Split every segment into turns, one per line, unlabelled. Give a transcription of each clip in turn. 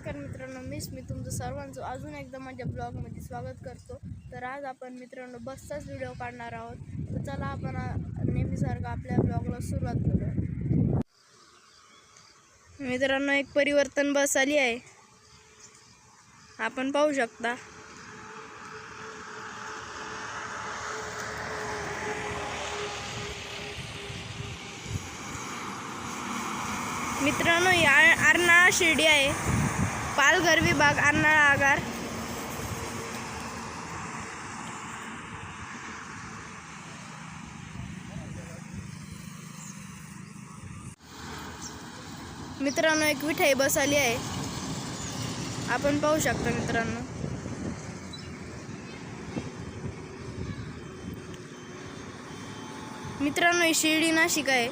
नमस्कार मित्रांनो, मी तुमचं सर्वांचं अजून एकदा माझ्या ब्लॉगमध्ये स्वागत करतो. तर आज आपण मित्रांनो बसचाच व्हिडिओ काढणार आहोत. तर चला आपण नेहमीसारखं आपल्या ब्लॉगला सुरुवात करूया. मित्रांनो, एक परिवर्तन बस आली आहे, आपण पाहू शकता. मित्रांनो, ही अर्नाळा शिर्डी आहे, पालघर विभाग, अर्नाळा आगार. मित्रांनो, एक विठाई बस आली आहे, आपण पाहू शकता. मित्रांनो ही शिर्डी नाशिक आहे,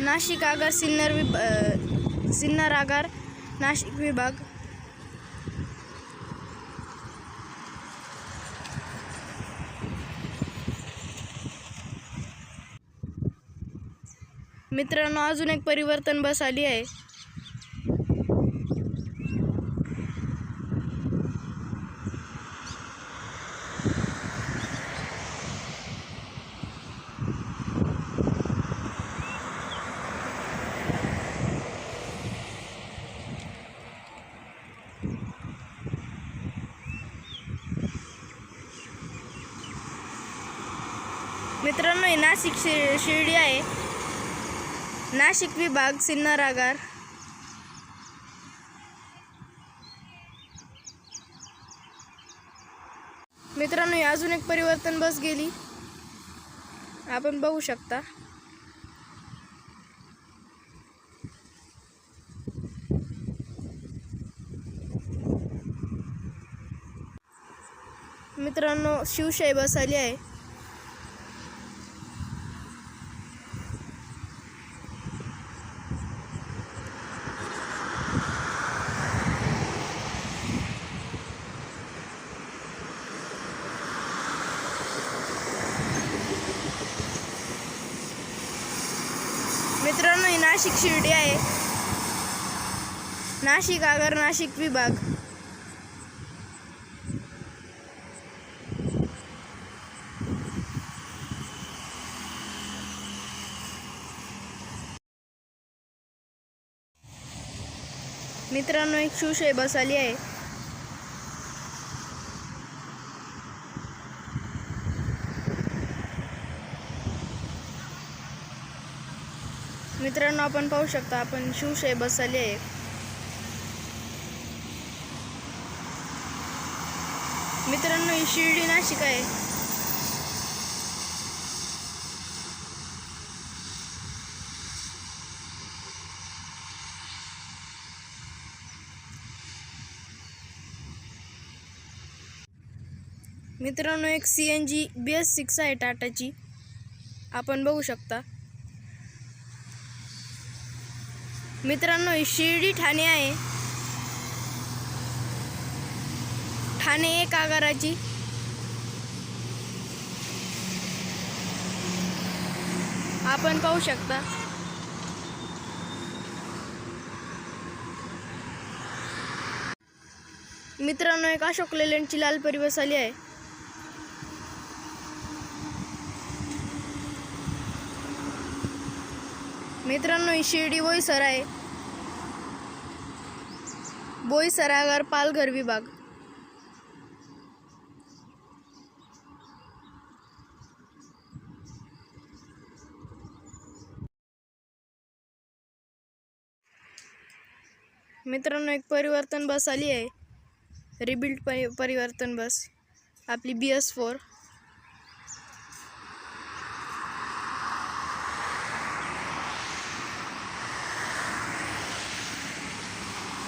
नाशिक आगार सिन्नर आगार नाशिक विभाग. मित्रांनो, अजून एक परिवर्तन बस आली आहे. मित्रांनो ही नाशिक शिर्डी आहे, नाशिक विभाग, सिन्नर आगार. मित्रांनो ही अजून एक परिवर्तन बस गेली, आपण बघू शकता. मित्रांनो शिवशाही बस आली आहे. मित्रांनो ही नाशिक शिर्डी आहे, नाशिक आगार नाशिक विभाग. मित्रांनो एक शिवशाही बस आली आहे. मित्रांनो आपण पाहू शकता, आपण शिवशाही बस आली आहे. मित्रांनो ही शिर्डी नाशिक आहे. मित्रांनो एक CNG BS6 आहे टाटाची, आपण बघू शकता. मित्रांनो ही शिर्डी ठाणे आहे, ठाणे एक आगाराची. आपण पाहू शकता. मित्रांनो एक अशोक लेलँडची लाल परी बस आली आहे. मित्रांनो ही शिर्डी बोईसर आहे, बोईसर आगार पालघर विभाग. मित्रांनो एक परिवर्तन बस आली आहे, रिबिल्ड परिवर्तन बस, आपली BS4.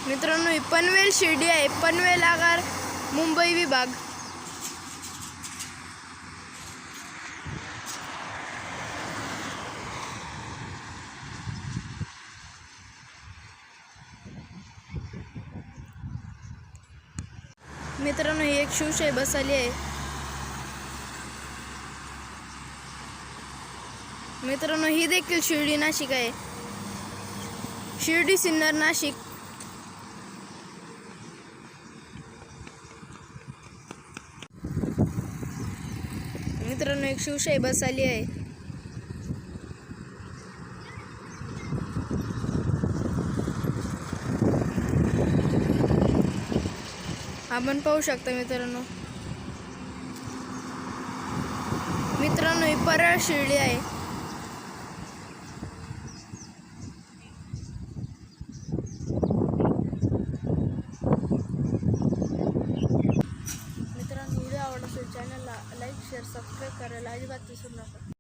मित्रांनो ही पनवेल शिर्डी आहे, पनवेल आगार मुंबई विभाग. मित्रांनो ही एक शिवशाही बस आली आहे. मित्रांनो ही देखील शिर्डी नाशिक आहे. शिर्डी सिन्नर नाशिक. मित्रांनो एक शिवशाही बस आली आहे. आपण पाहू शकता मित्रांनो ही परळ शिर्डी आहे. मित्रांनो व्हिडिओ आवडला असेल चॅनलला लाईक शेअर सबस्क्राईब करायला अजिबात विसरू नका.